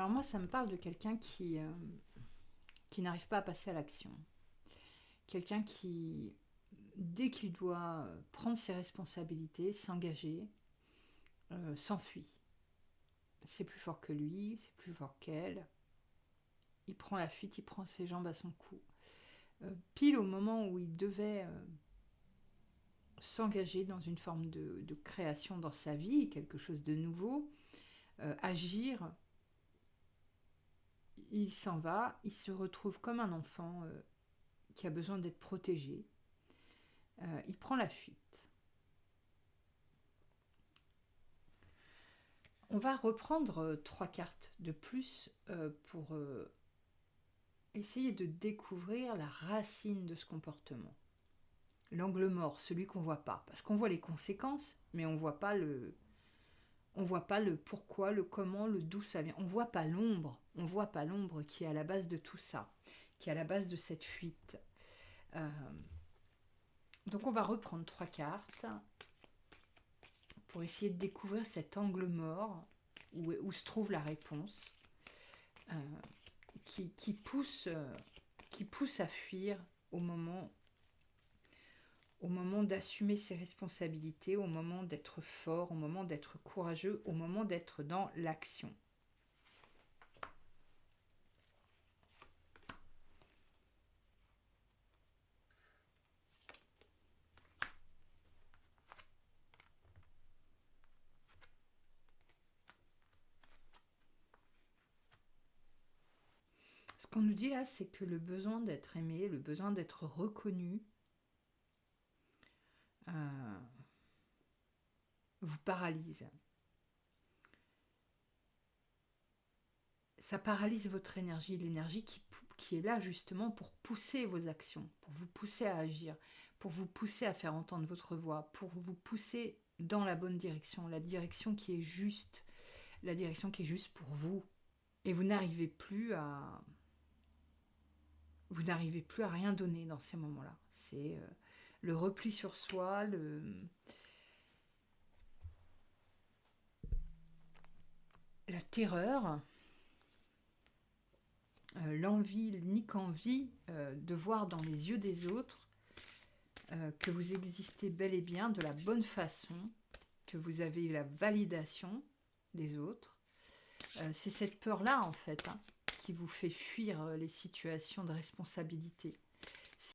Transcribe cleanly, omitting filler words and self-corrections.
Alors moi, ça me parle de quelqu'un qui n'arrive pas à passer à l'action. Quelqu'un qui, dès qu'il doit prendre ses responsabilités, s'engager, s'enfuit. C'est plus fort que lui, c'est plus fort qu'elle. Il prend la fuite, il prend ses jambes à son cou. Pile au moment où il devait s'engager dans une forme de création dans sa vie, quelque chose de nouveau, agir, il s'en va, il se retrouve comme un enfant qui a besoin d'être protégé. Il prend la fuite. On va reprendre 3 cartes de plus pour essayer de découvrir la racine de ce comportement. L'angle mort, celui qu'on ne voit pas. Parce qu'on voit les conséquences, mais on ne voit pas le pourquoi, le comment, le d'où ça vient. On ne voit pas l'ombre. On ne voit pas l'ombre qui est à la base de tout ça, qui est à la base de cette fuite. Donc on va reprendre 3 cartes pour essayer de découvrir cet angle mort où se trouve la réponse qui pousse à fuir au moment d'assumer ses responsabilités, au moment d'être fort, au moment d'être courageux, au moment d'être dans l'action. Ce qu'on nous dit là, c'est que le besoin d'être aimé, le besoin d'être reconnu, vous paralyse. Ça paralyse votre énergie, l'énergie qui est là justement pour pousser vos actions, pour vous pousser à agir, pour vous pousser à faire entendre votre voix, pour vous pousser dans la bonne direction, la direction qui est juste pour vous. Et vous n'arrivez plus à rien donner dans ces moments-là. C'est le repli sur soi, la terreur, l'envie, l'unique envie de voir dans les yeux des autres que vous existez bel et bien de la bonne façon, que vous avez la validation des autres. C'est cette peur-là, en fait, qui vous fait fuir les situations de responsabilité.